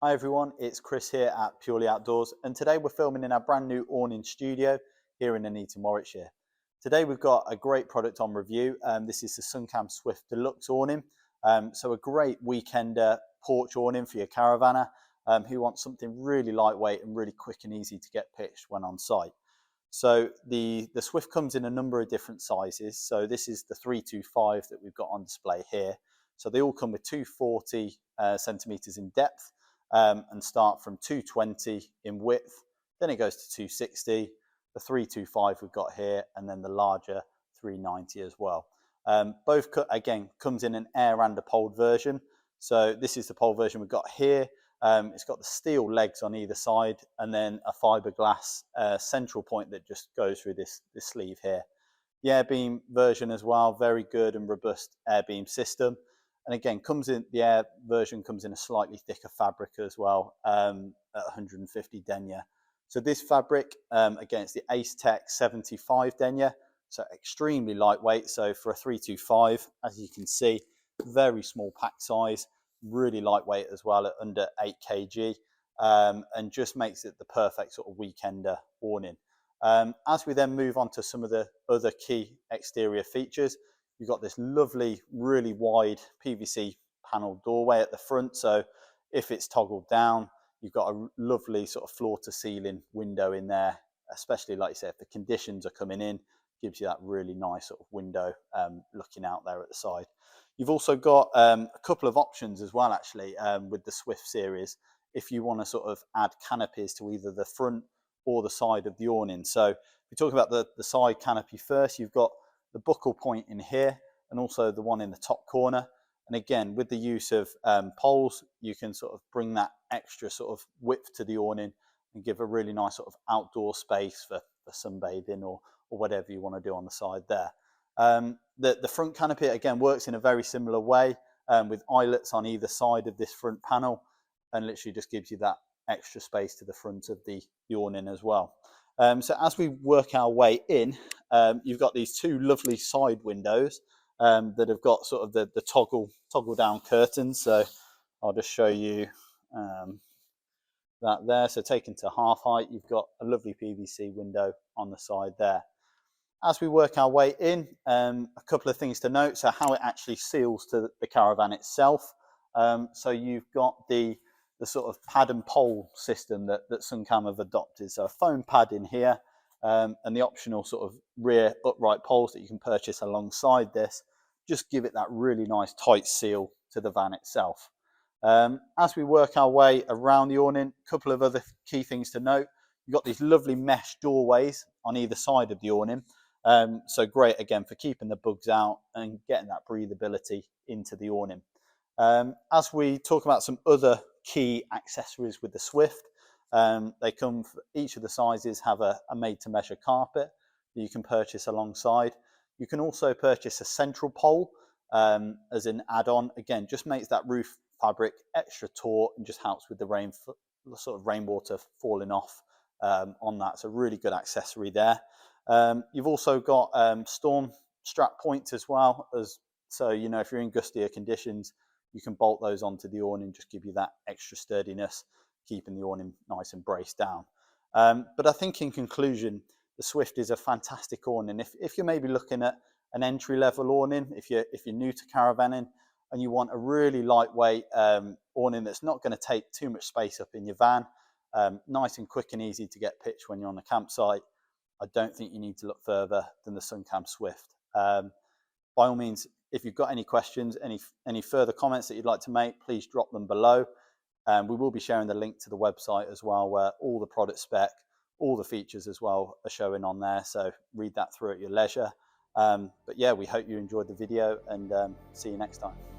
Hi everyone, it's Chris here at Purely Outdoors, and today we're filming in our brand new awning studio here in Nuneaton, Warwickshire. Today we've got a great product on review. This is the Sunncamp Swift Deluxe Awning. So a great weekender porch awning for your caravaner who wants something really lightweight and really quick and easy to get pitched when on site. So the Swift comes in a number of different sizes. So this is the 325 that we've got on display here. So they all come with 240 centimeters in depth and start from 220 in width. Then it goes to 260, the 325 we've got here, and then the larger 390 as well. Both again comes in an air and a poled version. So this is the poled version we've got here. It's got the steel legs on either side and then a fiberglass central point that just goes through this sleeve here. The air beam version as well, very good and robust air beam system. And again, the air version comes in a slightly thicker fabric as well, at 150 denier. So this fabric, again, it's the Ace Tech 75 denier, so extremely lightweight. So for a 325, as you can see, very small pack size, really lightweight as well at under 8 kg, and just makes it the perfect sort of weekender awning. As we then move on to some of the other key exterior features, you've got this lovely, really wide PVC panel doorway at the front. So if it's toggled down, you've got a lovely sort of floor to ceiling window in there, especially like you say, if the conditions are coming in, gives you that really nice sort of window looking out there at the side. You've also got a couple of options as well, actually, with the Swift series, if you want to sort of add canopies to either the front or the side of the awning. So if we talk about the side canopy first, you've got the buckle point in here and also the one in the top corner. And again, with the use of poles, you can sort of bring that extra sort of width to the awning and give a really nice sort of outdoor space for sunbathing or whatever you want to do on the side there. The front canopy, again, works in a very similar way with eyelets on either side of this front panel, and literally just gives you that extra space to the front of the awning as well. So as we work our way in, you've got these two lovely side windows that have got sort of the toggle down curtains. So I'll just show you that there. So taken to half height, you've got a lovely PVC window on the side there. As we work our way in, a couple of things to note. So how it actually seals to the caravan itself. So you've got the sort of pad and pole system that Sunncamp have adopted. So a foam pad in here, and the optional sort of rear upright poles that you can purchase alongside this, just give it that really nice tight seal to the van itself. As we work our way around the awning, a couple of other key things to note. You've got these lovely mesh doorways on either side of the awning. So great, again, for keeping the bugs out and getting that breathability into the awning. As we talk about some other key accessories with the Swift, they come for each of the sizes have a made to measure carpet that you can purchase alongside. You can also purchase a central pole as an add-on. Again, just makes that roof fabric extra taut and just helps with the sort of rainwater falling off on that. So really good accessory there. You've also got storm strap points as well, so you know if you're in gustier conditions, you can bolt those onto the awning, just give you that extra sturdiness, keeping the awning nice and braced down. But I think in conclusion, the Swift is a fantastic awning. If you're maybe looking at an entry-level awning, if you're new to caravanning and you want a really lightweight awning that's not going to take too much space up in your van, nice and quick and easy to get pitched when you're on a campsite, I don't think you need to look further than the Sunncamp Swift. By all means, if you've got any questions, any further comments that you'd like to make, please drop them below. We will be sharing the link to the website as well, where all the product spec, all the features as well are showing on there. So read that through at your leisure. But yeah, we hope you enjoyed the video, and see you next time.